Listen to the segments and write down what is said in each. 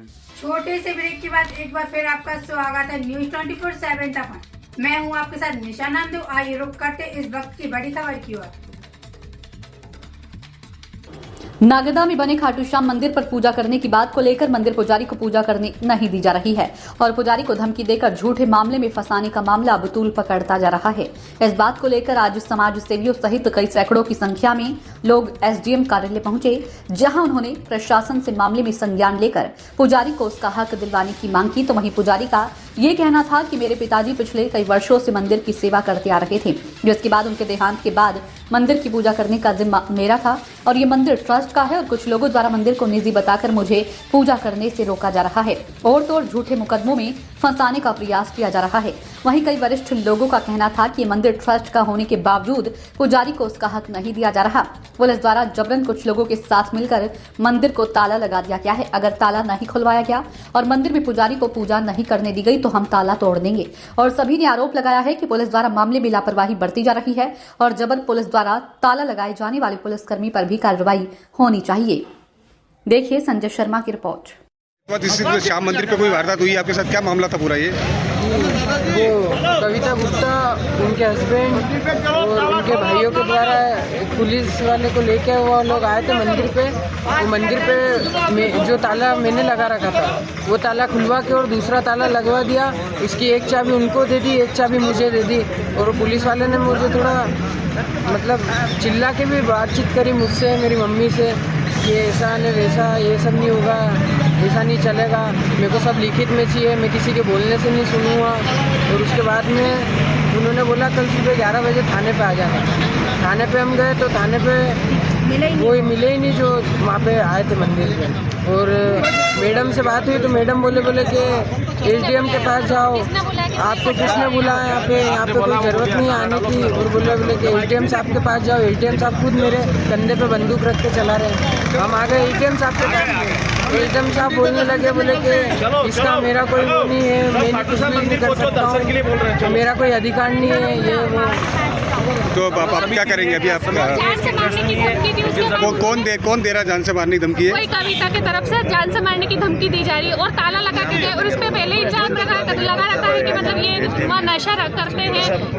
छोटे से ब्रेक के बाद एक बार फिर आपका स्वागत है न्यूज 24/7 तक। मैं हूं आपके साथ निशा नामदेव। आइए रुक करते इस वक्त की बड़ी खबर की ओर। नागदा में बने खाटू श्याम मंदिर पर पूजा करने की बात को लेकर मंदिर पुजारी को पूजा करने नहीं दी जा रही है और पुजारी को धमकी देकर झूठे मामले में फंसाने का मामला अब तूल पकड़ता जा रहा है। इस बात को लेकर आज समाज सेवियों सहित कई सैकड़ों की संख्या में लोग एसडीएम कार्यालय पहुंचे, जहां उन्होंने प्रशासन से मामले में संज्ञान लेकर पुजारी को उसका हक दिलवाने की मांग की। तो वहीं पुजारी का ये कहना था कि मेरे पिताजी पिछले कई वर्षों से मंदिर की सेवा करते आ रहे थे, जिसके बाद उनके देहांत के बाद मंदिर की पूजा करने का जिम्मा मेरा था और ये मंदिर ट्रस्ट का है और कुछ लोगों द्वारा मंदिर को निजी बताकर मुझे पूजा करने से रोका जा रहा है और तो झूठे मुकदमों में फंसाने का प्रयास किया जा रहा है। वहीं कई वरिष्ठ लोगों का कहना था कि मंदिर ट्रस्ट का होने के बावजूद पुजारी को उसका हक नहीं दिया जा रहा। पुलिस द्वारा जबरन कुछ लोगों के साथ मिलकर मंदिर को ताला लगा दिया गया है। अगर ताला नहीं खुलवाया गया और मंदिर में पुजारी को पूजा नहीं करने दी गई तो हम ताला तोड़ देंगे। और सभी ने आरोप लगाया है कि पुलिस द्वारा मामले में लापरवाही बरती जा रही है और जबर पुलिस द्वारा ताला लगाए जाने वाले पुलिसकर्मी पर भी कार्रवाई होनी चाहिए। देखिए संजय शर्मा की रिपोर्ट। श्याम मंदिर पे कोई वारदात हुई, आपके साथ क्या मामला था पूरा? ये वो कविता गुप्ता, उनके हस्बैंड और उनके भाइयों के द्वारा पुलिस वाले को लेके वो लोग आए थे मंदिर पे। वो मंदिर पे जो ताला मैंने लगा रखा था वो ताला खुलवा के और दूसरा ताला लगवा दिया। उसकी एक चाबी उनको दे दी, एक चाबी मुझे दे दी। और पुलिस वाले ने मुझे थोड़ा मतलब चिल्ला के भी बातचीत करी मुझसे, मेरी मम्मी से, कि ऐसा नहीं वैसा, ये सब नहीं होगा, ऐसा नहीं चलेगा, मेरे को सब लिखित में चाहिए, मैं किसी के बोलने से नहीं सुनूंगा। और उसके बाद में उन्होंने बोला कल सुबह 11 बजे थाने पे आ जाना। थाने पे हम गए तो थाने पे कोई मिले ही नहीं जो वहाँ पे आए थे मंदिर पे। और मैडम से बात हुई तो मैडम बोले कि एसडीएम के पास जाओ, आपको किसने बुलाया, यहाँ पे कोई ज़रूरत नहीं है आने की। और बोले कि एसडीएम साहब के पास जाओ। एसडीएम साहब खुद मेरे कंधे पे बंदूक रख के चला रहे। हम आ गए एसडीएम साहब के पास। एसडीएम साहब बोलने लगे, बोले कि इसका मेरा कोई वो नहीं है, मैं कुछ भी नहीं कर सकता हूँ, मेरा कोई अधिकार नहीं है, ये वो। तो आप क्या करेंगे अभी? आप जान से मारने की धमकी दी उसके कौन दे रहा जान से मारने की धमकी है? कोई कविता की तरफ से जान से मारने की धमकी दी जा रही है और ताला लगा के गए। और इस पे पहले ही इल्जाम लगा रखा है कि मतलब ये वहाँ नशा करते हैं,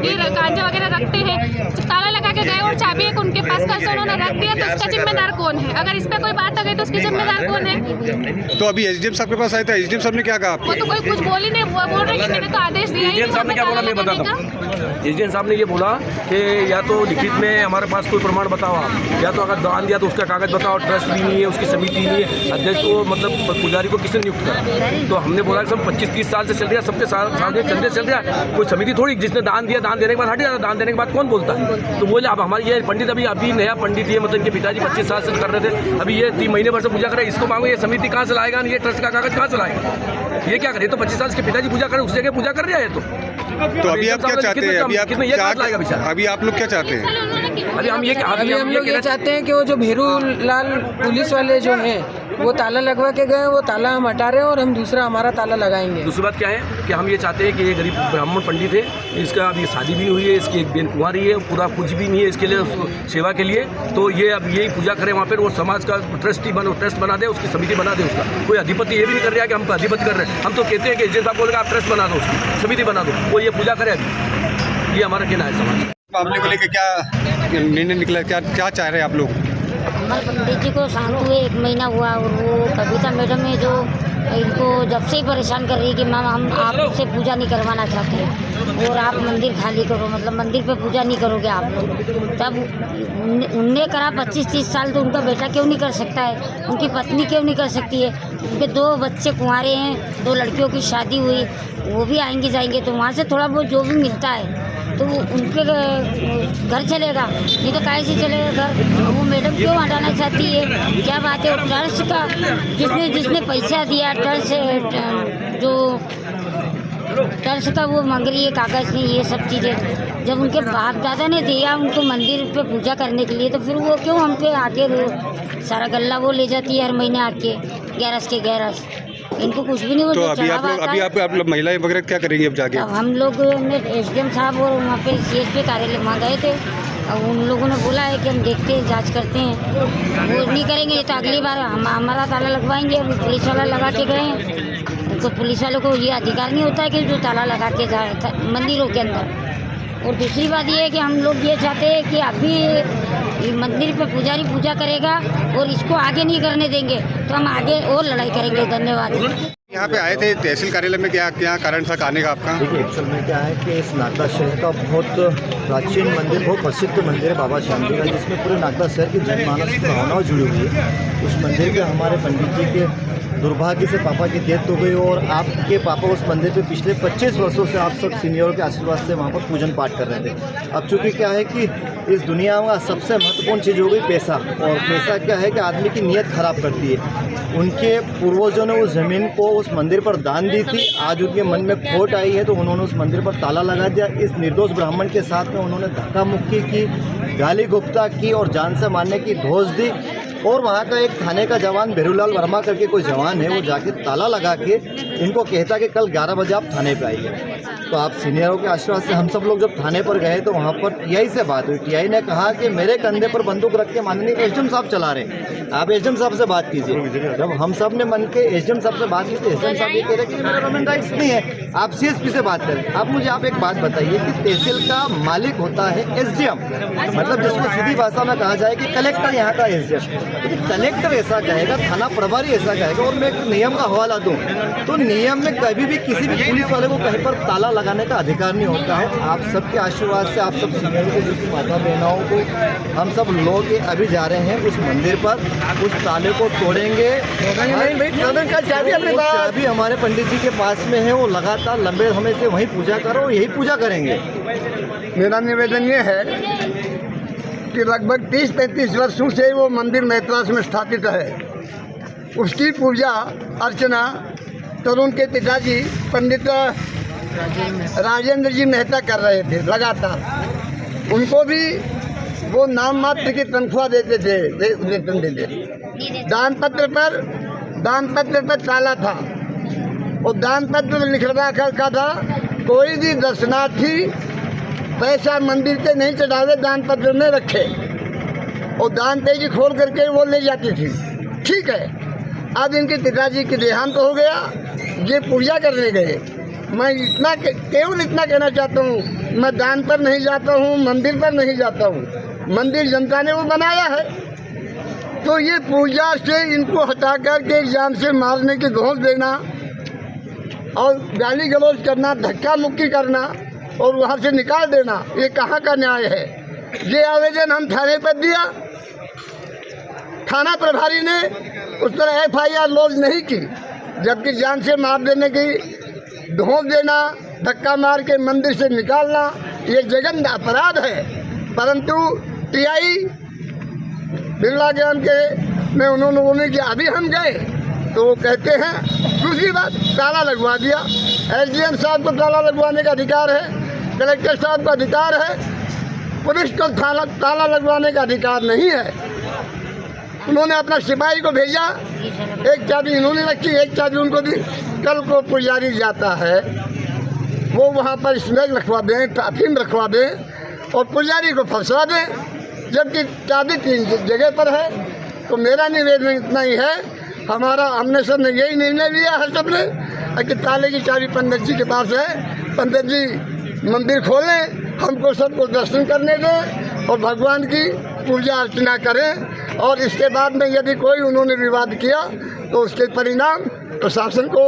ये गांजा वगैरह रखते हैं। ताला लगा के गए और चाबी एक उनके पास कल से उन्होंने रख दिया, तो इसका जिम्मेदार कौन है? अगर इस पे कोई बात आ गई तो उसकी जिम्मेदार कौन है? तो अभी एसडीएम साहब के पास आए थे, एसडीएम साहब ने क्या कहा आपको? वो तो कोई कुछ बोल ही नहीं, वो बोल रहे कि मैंने तो आदेश दिया ही। एसडीएम साहब ने क्या बोला मैं बताता हूँ। एसडीएम साहब ने ये बोला कि या तो लिखित में हमारे पास कोई प्रमाण बताओ आप, या तो अगर दान दिया तो उसका कागज बताओ, ट्रस्ट भी नहीं है, उसकी समिति नहीं है, अध्यक्ष को मतलब पुजारी को किसने नियुक्त करा? तो हमने बोला कि सब 25-30 साल से चल रहा है, सबके सामने चलते चल रहा है, कोई समिति थोड़ी जिसने दान दिया, दान देने के बाद हट जाता, दान देने के बाद कौन बोलता है? तो बोले अब हमारे ये पंडित अभी नया पंडित है, मतलब इनके पिताजी 25 साल से कर रहे थे, अभी ये 3 महीने भर से पूजा करे, इसको मांगो ये समिति कहाँ से लाएगा, ये ट्रस्ट का कागज कहाँ से लाएगा? ये क्या करे? तो 25 साल के पिताजी पूजा करे, उस जगह पूजा कर रहा है। तो अभी आप क्या चाहते हैं? अभी आप लोग क्या चाहते हैं? अभी हम ये चाहते हैं कि वो जो भेरू लाल पुलिस वाले जो हैं वो ताला लगवा के गए, वो ताला हम हटा रहे हैं और हम दूसरा हमारा ताला लगाएंगे। दूसरी बात क्या है कि हम ये चाहते हैं कि ये गरीब ब्राह्मण पंडित है, इसका अभी शादी भी नहीं हुई है, इसकी एक बेन कुंवारी है, पूरा कुछ भी नहीं है इसके लिए सेवा के लिए। तो ये अब यही पूजा करें वहाँ पर, वो समाज का ट्रस्ट बना दे, उसकी समिति बना दे। उसका कोई अधिपति ये भी नहीं कर रहा है कि हम अधिपति कर रहे हैं। हम तो कहते हैं कि एसडीएम साहब बोलेगा आप ट्रस्ट बना दो, उसकी समिति बना दो, वो ये पूजा करे। अभी ये हमारा कहना है। समाज मामले को लेकर क्या निर्णय निकला, क्या चाह रहे हैं आप लोग? हमारे पंडित जी को शांत हुए 1 महीना हुआ और वो कविता मैडम है जो इनको जब से ही परेशान कर रही है कि मैम हम आपसे पूजा नहीं करवाना चाहते हैं और आप मंदिर खाली करो, मतलब मंदिर पे पूजा नहीं करोगे आप लोग। तब उनने करा 25-30 साल, तो उनका बेटा क्यों नहीं कर सकता है? उनकी पत्नी क्यों नहीं कर सकती है? उनके 2 बच्चे कुंवारे हैं, 2 लड़कियों की शादी हुई, वो भी आएंगे जाएंगे, तो वहाँ से थोड़ा बहुत जो भी मिलता है तो उनके घर चलेगा, नहीं तो काहे से चलेगा घर? वो मैडम क्यों हटाना चाहती है? क्या बात है? ट्रस्ट का जिसने पैसा दिया, ट्रस्ट जो ट्रस्ट का वो मांग रही है कागज़ नहीं, ये सब चीज़ें जब उनके बाप दादा ने दिया उनको मंदिर पे पूजा करने के लिए, तो फिर वो क्यों हम पे आके सारा गल्ला वो ले जाती है हर महीने आके 11 के 11। इनको कुछ भी नहीं, वो तो जो अभी आप चढ़ावा लोग आता अभी है। आप लोग महिलाएं वगैरह क्या करेंगी अब जाके? अब हम लोग ने एसडीएम साहब और वहाँ पे सीएसपी कार्यालय वहाँ गए थे। अब उन लोगों ने बोला है कि हम देखते हैं, जांच करते हैं। वो नहीं करेंगे तो अगली बार हमारा ताला लगवाएंगे। अभी पुलिस वाला लगा के गए हैं, तो पुलिस वालों को ये अधिकार नहीं होता है कि जो ताला लगा के जाए मंदिरों के अंदर। और दूसरी बात ये है कि हम लोग ये चाहते हैं कि अभी मंदिर पे पुजारी पूजा करेगा और इसको आगे नहीं करने देंगे तो हम आगे और लड़ाई करेंगे। धन्यवाद। यहाँ पे आए थे तहसील कार्यालय में, क्या कारण था आने का आपका? देखिए, एक्चुअल में क्या है कि इस नागदा शहर का बहुत प्राचीन मंदिर, बहुत प्रसिद्ध मंदिर है बाबा श्याम जी का, जिसमें पूरे नागदा शहर की जनमानस की भावनाएं जुड़ी हुई है। उस मंदिर के हमारे पंडित जी के दुर्भाग्य से पापा की डेथ हो गई और आपके पापा उस मंदिर पे पिछले 25 वर्षों से आप सब सीनियरों के आशीर्वाद से वहाँ पर पूजन पाठ कर रहे थे। अब चूँकि क्या है कि इस दुनिया में सबसे महत्वपूर्ण चीज़ हो गई पैसा, और पैसा क्या है कि आदमी की नीयत खराब करती है। उनके पूर्वजों ने उस ज़मीन को उस मंदिर पर दान दी थी, आज उनके मन में खोट आई है तो उन्होंने उस मंदिर पर ताला लगा दिया। इस निर्दोष ब्राह्मण के साथ में उन्होंने धक्का मुक्की की, गाली गुप्ता की और जान से मारने की धोस दी। और वहाँ का एक थाने का जवान भेरूलाल वर्मा करके कोई जवान है, वो जाके ताला लगा के इनको कहता कि कल 11 बजे आप थाने पे आइए। तो आप सीनियरों के आशीर्वाद से हम सब लोग जब थाने पर गए तो वहाँ पर टीआई से बात हुई। टीआई ने कहा कि मेरे कंधे पर बंदूक रख के माननीय एसडीएम साहब चला रहे हैं, आप एसडीएम साहब से बात कीजिए। जब हम सब ने मन के एसडीएम साहब से बात की तो एसडीएम साहब ये कह रहे कि मेरा ह्यूमन राइट्स नहीं है, आप सीएसपी से बात करें। आप मुझे आप एक बात बताइए कि तहसील का मालिक होता है एसडीएम, मतलब जिसको सीधी भाषा में कहा जाए कि कलेक्टर यहाँ का एसडीएम। यदि कलेक्टर ऐसा कहेगा, थाना प्रभारी ऐसा कहेगा, और मैं एक नियम का हवाला दूँ तो नियम में कभी भी किसी भी पुलिस वाले को कहीं पर ताला लगाने का अधिकार नहीं होता है। आप सबके आशीर्वाद से, आप सब सीनियरों को, जो माता बहनों को, हम सब लोग अभी जा रहे हैं उस मंदिर पर, उस ताले को तोड़ेंगे। चाबी हमारे पंडित जी के पास में है, वो लगातार लंबे समय से वहीं पूजा करो, यही पूजा करेंगे। मेरा निवेदन ये है कि लगभग 30-35 वर्षों से वो मंदिर मैत्रास में स्थापित है। उसकी पूजा अर्चना तरुण के पिताजी पंडित राजेंद्र जी मेहता कर रहे थे लगातार। उनको भी वो नाम मात्र की तनख्वाह देते थे, वेतन देते। दान पत्र पर ताला था और दान पत्र में लिख रखा था कोई भी दर्शनार्थी पैसा मंदिर के नहीं चढ़ावे, दान पत्र में रखे, और दान पेजी खोल करके वो ले जाती थी। ठीक है, अब इनके पिताजी की देहांत हो गया, ये पूजा करने गए। मैं केवल इतना कहना चाहता हूँ, मैं दान पर नहीं जाता हूँ, मंदिर पर नहीं जाता हूँ। मंदिर जनता ने वो बनाया है, तो ये पूजा से इनको हटा करके जान से मारने की धौंस देना और गाली गलौज करना, धक्का मुक्की करना और वहाँ से निकाल देना, ये कहाँ का न्याय है? ये आवेदन हम थाने पर दिया, थाना प्रभारी ने उस पर FIR लॉन्च नहीं की, जबकि जान से मार देने की धौंस देना, धक्का मार के मंदिर से निकालना, ये जघन्य अपराध है। परंतु टीआई बिरला ज्ञान के में उन्होंने किया। अभी हम गए तो वो कहते हैं, दूसरी बात ताला लगवा दिया। एसडीएम साहब को ताला लगवाने का अधिकार है, कलेक्टर साहब का अधिकार है, पुलिस को ताला लगवाने का अधिकार नहीं है। उन्होंने अपना सिपाही को भेजा, एक चाबी इन्होंने रखी, एक चाबी उनको दी। कल को पुजारी जाता है, वो वहाँ पर स्मैक रखवा दें, अफीम रखवा दें और पुजारी को फंसा दें, जबकि चाबी 3 जगह पर है। तो मेरा निवेदन इतना ही है, हमने सब ने यही निर्णय लिया है सब ने कि ताले की चाबी पंडित जी के पास है, पंडित जी मंदिर खोलें, हमको सबको दर्शन करने दें और भगवान की पूजा अर्चना करें। और इसके बाद में यदि कोई उन्होंने विवाद किया तो उसके परिणाम प्रशासन को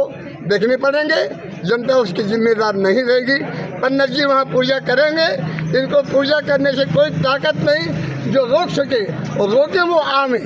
देखने पड़ेंगे, जनता उसकी जिम्मेदार नहीं रहेगी। पंडित जी वहाँ पूजा करेंगे, इनको पूजा करने से कोई ताकत नहीं जो रोक सके, और रोके वो आवे।